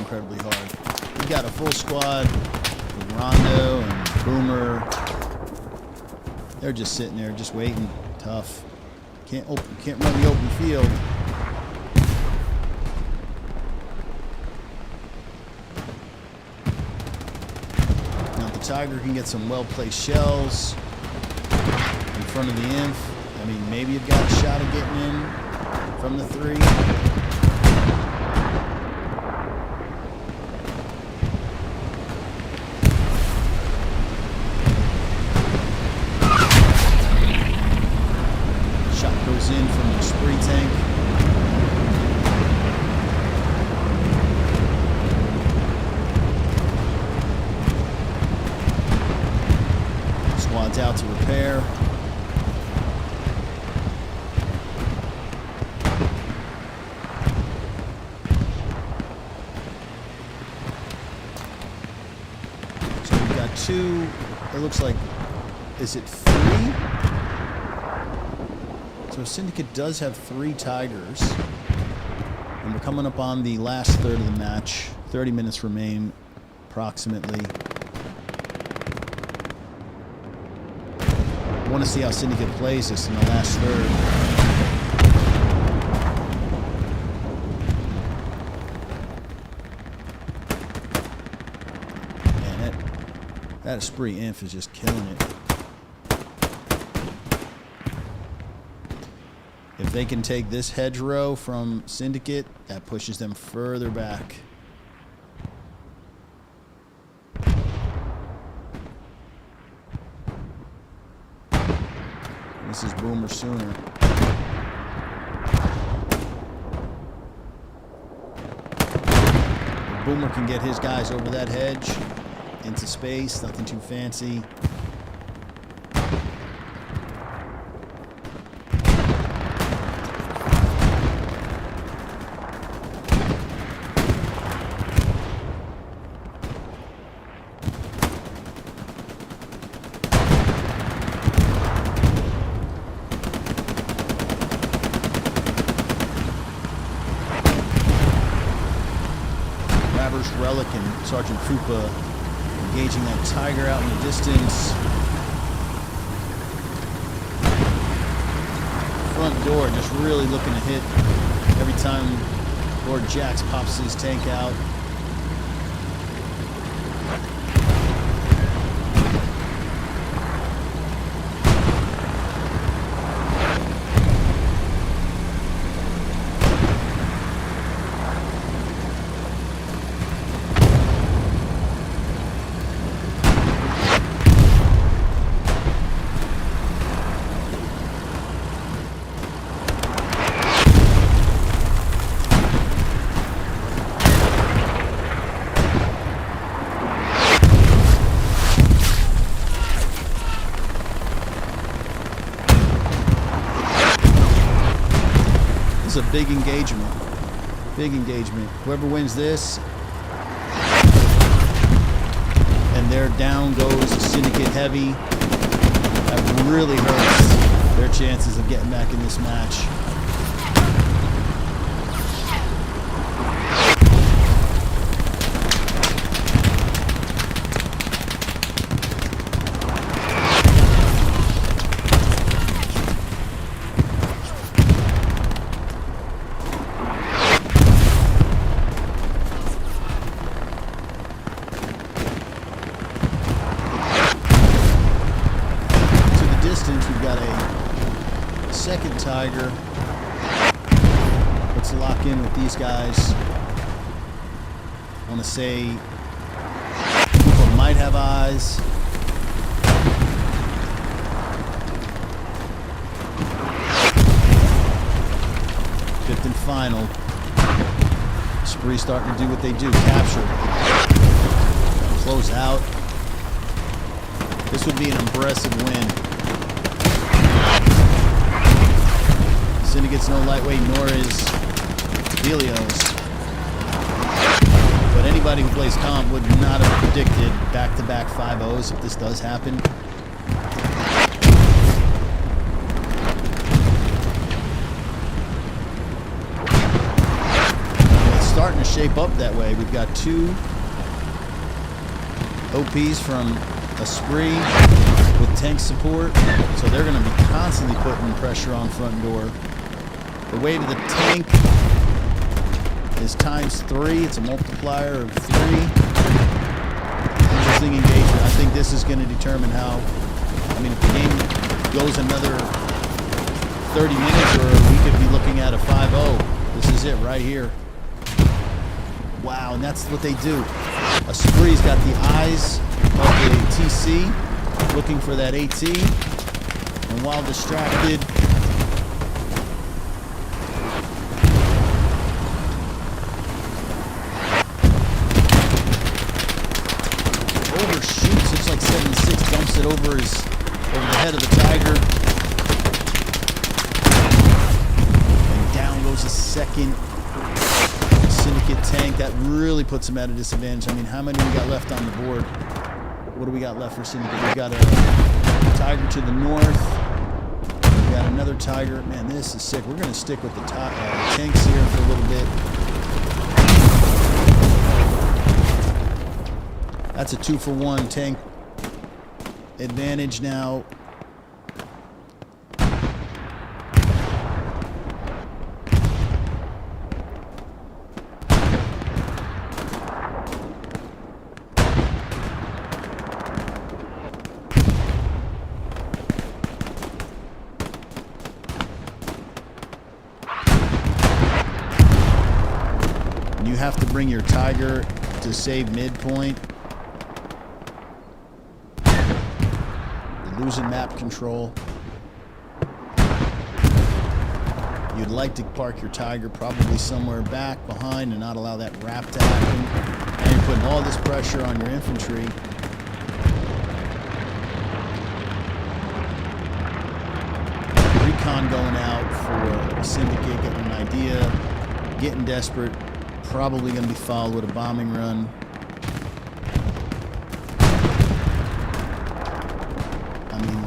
incredibly hard. We got a full squad with Rondo and Boomer. They're just sitting there, just waiting. Tough. Can't run the open field. Now the Tiger can get some well-placed shells in front of the inf. I mean, maybe you've got a shot of getting in from the 3. Shot goes in from the Esprit tank. Squad's out to repair. Two, it looks like, is it 3? So Syndicate does have 3 Tigers. And we're coming up on the last third of the match. 30 minutes remain, approximately. I want to see how Syndicate plays this in the last third. That Esprit inf is just killing it. If they can take this hedgerow from Syndicate, that pushes them further back. This is Boomer sooner. If Boomer can get his guys over that hedge into space, nothing too fancy. Rabbers, Relic, and Sergeant Krupa engaging that Tiger out in the distance. Front door just really looking to hit every time Lord Jax pops his tank out. A big engagement. Big engagement. Whoever wins this, and their down goes a Syndicate heavy, that really hurts their chances of getting back in this match. We've got a second Tiger. Let's lock in with these guys. I want to say people might have eyes. Fifth and final. Spree starting to do what they do. Capture. Close out. This would be an impressive win. Syndicate's no lightweight, nor is Helios. But anybody who plays comp would not have predicted back-to-back 5-0s if this does happen. It's starting to shape up that way. We've got 2 OPs from Esprit with tank support, so they're going to be constantly putting pressure on front door. The weight of the tank is ×3. It's a multiplier of 3. Interesting engagement. I think this is going to determine how, I mean, if the game goes another 30 minutes, or we could be looking at a 5-0. This is it right here. Wow, and that's what they do. Esprit's got the eyes of the TC, looking for that AT, and while distracted, overshoots. It's like 7-6, dumps it over the head of the Tiger, and down goes the second Syndicate tank. That really puts him at a disadvantage. I mean, how many we got left on the board? What do we got left for Syndicate? We got a Tiger to the north. We got another Tiger. Man, this is sick. We're going to stick with the tanks here for a little bit. That's a 2-for-1 tank advantage now. You have to bring your Tiger to save midpoint. You're losing map control. You'd like to park your Tiger probably somewhere back behind and not allow that wrap to happen. And you're putting all this pressure on your infantry. Recon going out for Syndicate, getting an idea, getting desperate. Probably going to be followed with a bombing run. I mean,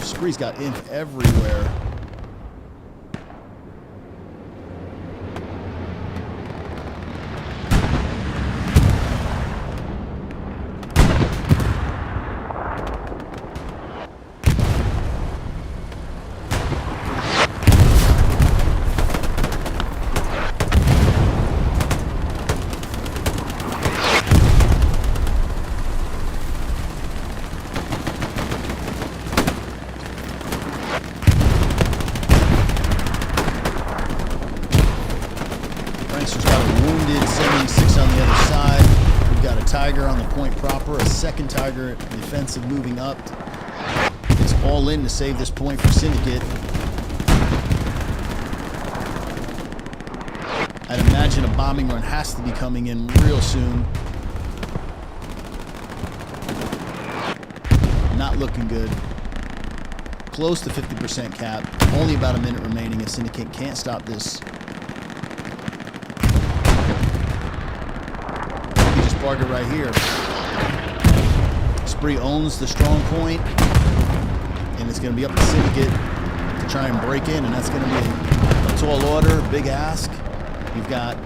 Spree's got inf everywhere. Tiger on the point proper, a second Tiger defensive moving up. It's all in to save this point for Syndicate. I'd imagine a bombing run has to be coming in real soon. Not looking good. Close to 50% cap. Only about a minute remaining, and Syndicate can't stop this. Park it right here. Esprit owns the strong point, and it's going to be up to Syndicate to try and break in, and that's going to be a tall order, big ask. You've got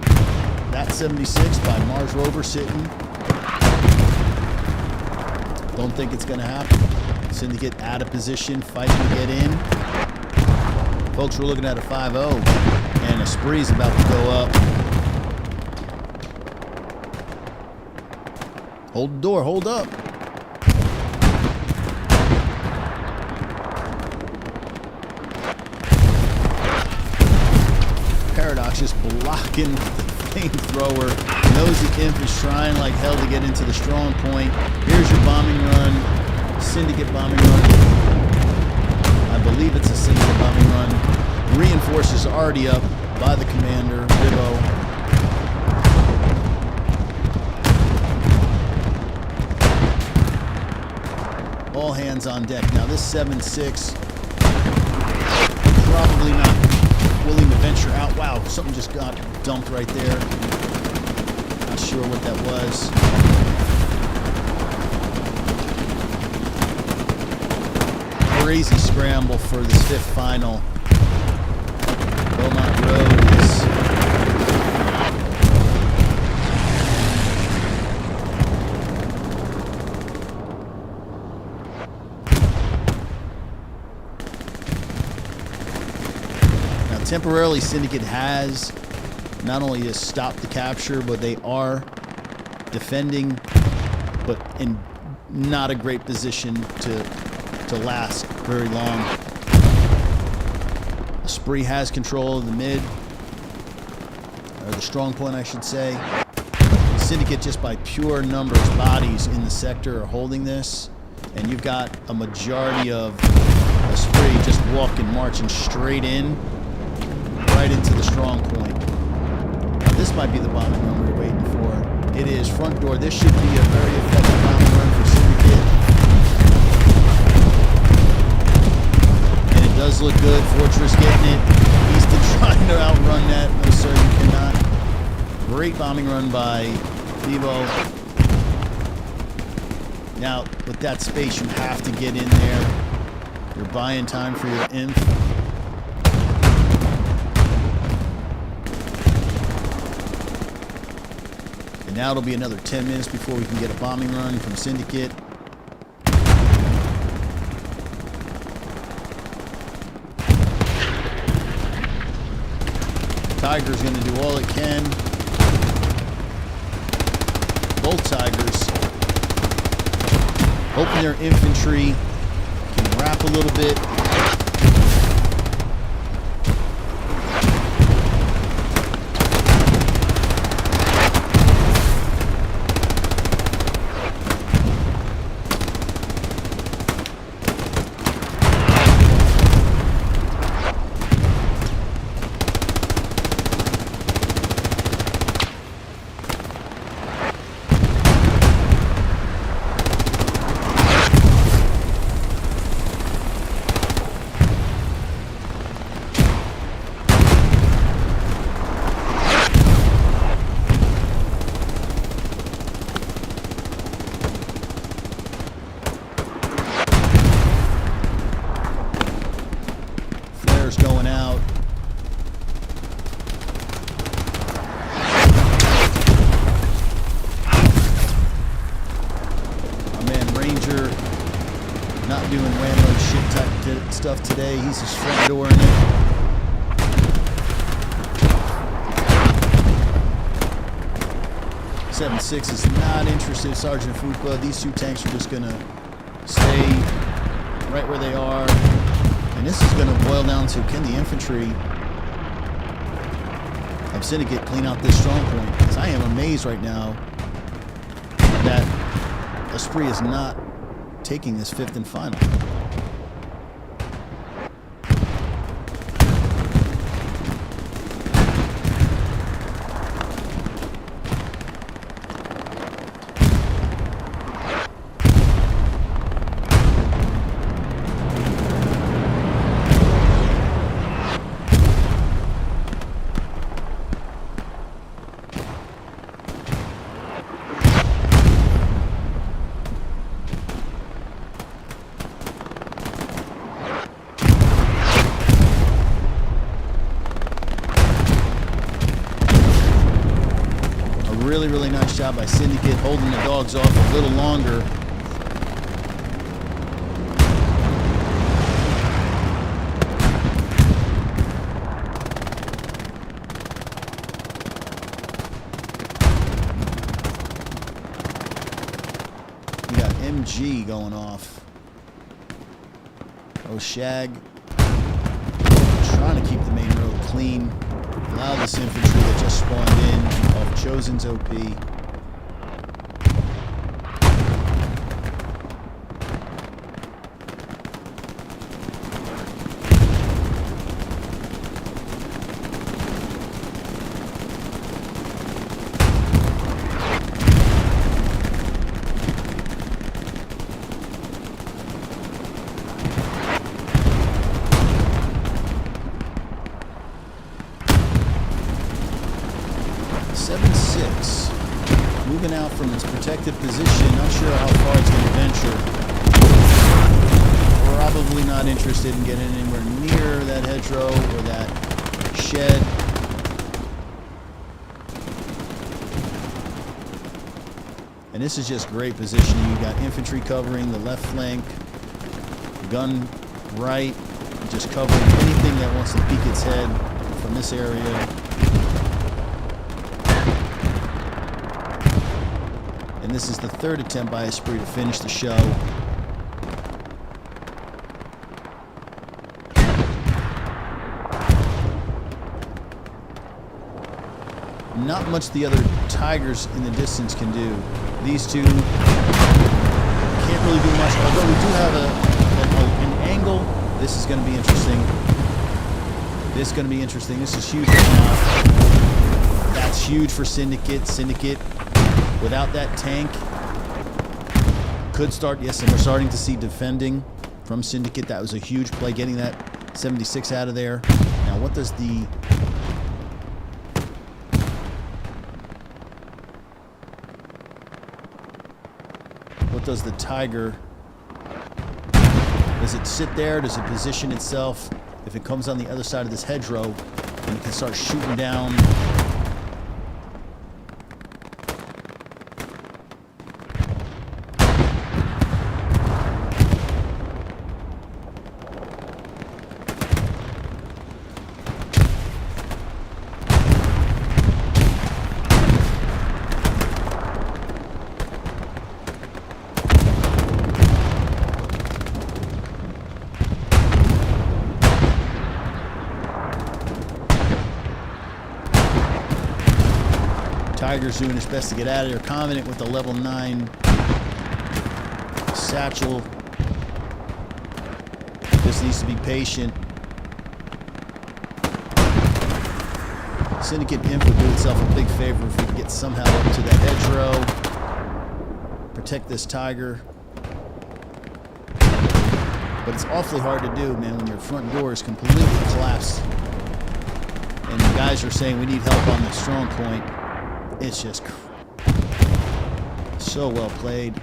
that 76 by Mars Rover sitting. Don't think it's going to happen. Syndicate out of position, fighting to get in. Folks, we're looking at a 5-0, and Esprit's about to go up. Hold the door, hold up. Paradox just blocking the flamethrower. Knows the imp is trying like hell to get into the strong point. Here's your bombing run. Syndicate bombing run. I believe it's a Syndicate bombing run. Reinforcers already up by the commander, Helo. All hands on deck. Now this 7-6 probably not willing to venture out. Wow, something just got dumped right there. Not sure what that was. Crazy scramble for this fifth final. Beaumont Road is Temporarily, Syndicate has not only just stopped the capture, but they are defending, but in not a great position to last very long. Esprit has control of the mid, or the strong point, I should say. Syndicate, just by pure numbers, bodies in the sector, are holding this, and you've got a majority of Esprit just walking, marching straight in, right into the strong point. Now, this might be the bombing run we were waiting for. It is front door. This should be a very effective bombing run for Syndicate. And it does look good. Fortress getting it. Easton trying to outrun that. No, sir, you cannot. Great bombing run by Vivo. Now, with that space, you have to get in there. You're buying time for your inf. And now it'll be another 10 minutes before we can get a bombing run from Syndicate. Tiger's going to do all it can. Both Tigers hoping their infantry can wrap a little bit. Going out. My man Ranger not doing Rambo shit type stuff today. He's just front door in it. .76 is not interested. Sergeant Fuqua. These two tanks are just gonna stay right where they are. And this is going to boil down to, can the infantry of Syndicate clean out this strong point? Because I am amazed right now that Esprit is not taking this fifth and final. Really nice job by Syndicate, holding the dogs off a little longer. We got MG going off. Oh, Shag. Trying to keep the main road clean. Allow this infantry that just spawned in off Chosen's OP. Moving out from its protected position, not sure how far it's going to venture. Probably not interested in getting anywhere near that hedgerow or that shed. And this is just great positioning. You've got infantry covering the left flank, gun right, just covering anything that wants to peek its head. from this area. And this is the third attempt by Esprit to finish the show. Not much the other Tigers in the distance can do. These two can't really do much, although we do have an angle. This is going to be interesting. This is going to be interesting. This is huge right now. That's huge for Syndicate. Syndicate, without that tank, could start. Yes, and we're starting to see defending from Syndicate. That was a huge play, getting that 76 out of there. Now, what does the... What does the Tiger... Does it sit there? Does it position itself? If it comes on the other side of this hedgerow, and it can start shooting down. Tiger's doing his best to get out of there. Confident with the level 9 satchel. Just needs to be patient. Syndicate Imp would do itself a big favor if we could get somehow up to that hedgerow. Protect this Tiger. But it's awfully hard to do, man, when your front door is completely collapsed. And the guys are saying we need help on the strong point. It's just so well played.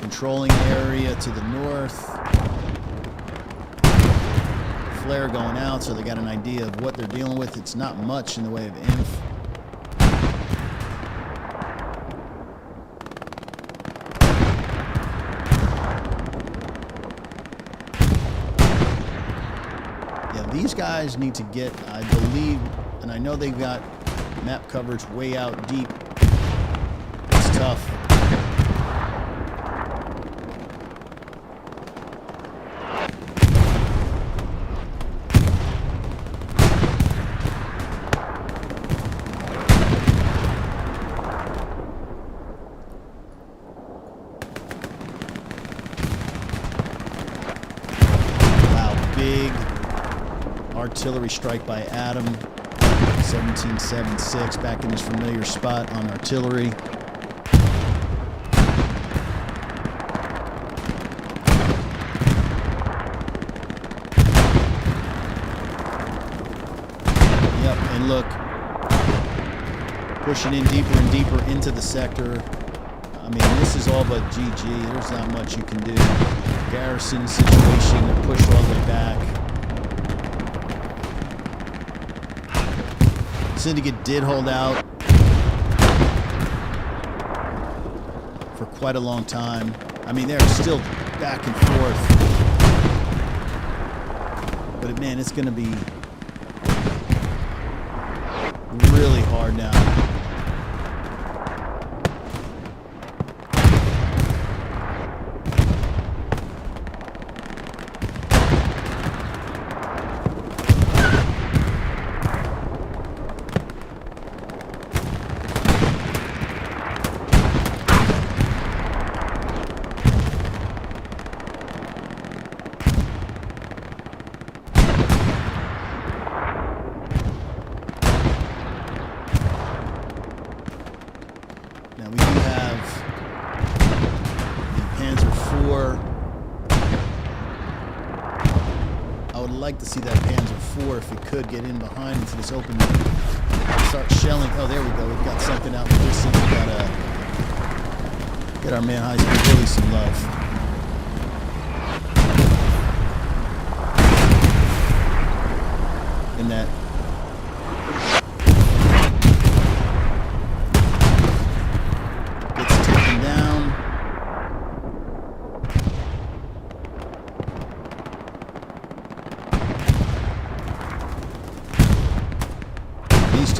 Controlling the area to the north. Flare going out, so they got an idea of what they're dealing with. It's not much in the way of inf. Yeah, these guys need to get, I believe, and I know they've got map coverage way out deep. It's tough. Wow, big artillery strike by Adam. 1776 back in his familiar spot on artillery. Yep, and look, pushing in deeper and deeper into the sector. I mean, this is all but GG. There's not much you can do. Garrison situation to push all the way back. Syndicate did hold out for quite a long time. I mean, they're still back and forth. But man, it's going to be really hard now. Now we do have the Panzer IV. I would like to see that Panzer IV if we could get in behind into this open. Start shelling. Oh, there we go. We've got something out in the distance. We gotta get our man High Speed Billy some love. In that. Gets taken down.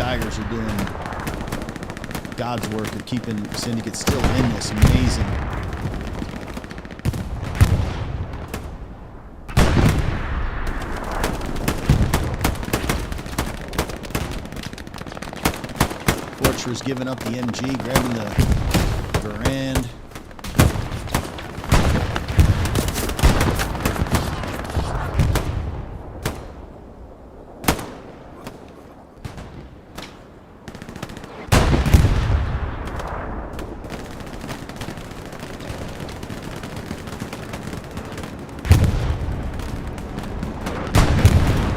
Tigers are doing God's work of keeping Syndicate still in this. Amazing. Fortress giving up the MG, grabbing the Garand.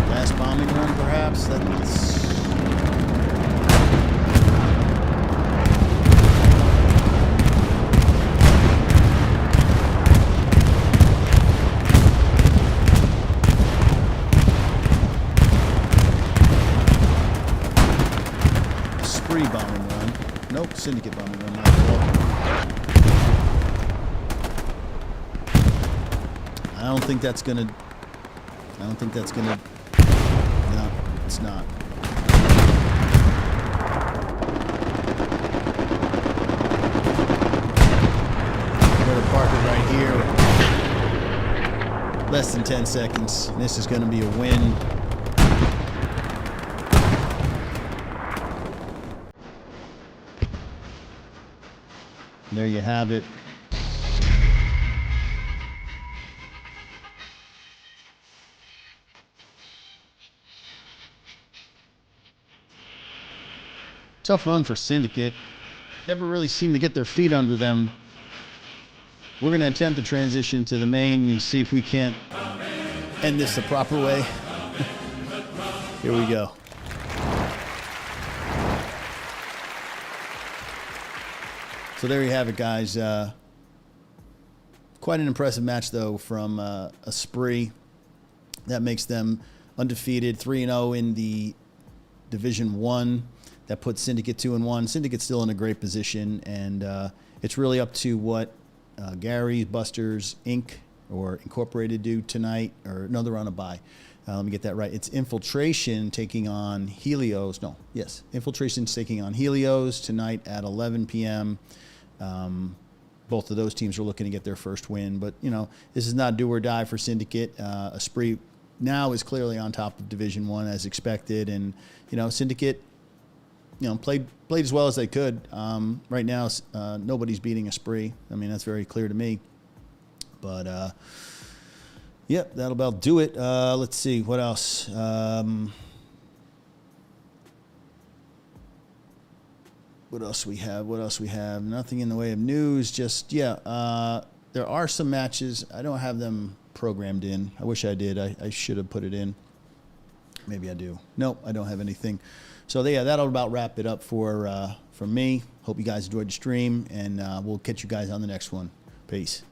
Last bombing run, perhaps. That's Esprit bombing run. Nope, Syndicate bombing run. Not at all. I don't think that's gonna. No, it's not. Better park it right here. Less than 10 seconds. And this is going to be a win. There you have it. Tough run for Syndicate. Never really seem to get their feet under them. We're going to attempt to transition to the main and see if we can't end this the proper way. Here we go. So there you have it, guys. Quite an impressive match, though, from Esprit. That makes them undefeated, 3-0 in the Division 1. That puts Syndicate 2-1. Syndicate's still in a great position, and it's really up to what Gary's Busters Inc. or Incorporated do tonight. Or no, they're on a bye. Let me get that right. It's Infiltration taking on Helios. No, yes, Infiltration's taking on Helios tonight at 11 p.m. Both of those teams are looking to get their first win, but you know, this is not do or die for Syndicate. Esprit now is clearly on top of Division 1 as expected, and you know, Syndicate, you know, played as well as they could. Right now, nobody's beating Esprit. I mean, that's very clear to me. But yep, that'll about do it. Let's see what else. What else we have? What else we have? Nothing in the way of news. Just yeah, there are some matches. I don't have them programmed in. I wish I did. I should have put it in. Maybe I do. Nope, I don't have anything. So yeah, that'll about wrap it up for me. Hope you guys enjoyed the stream, and we'll catch you guys on the next one. Peace.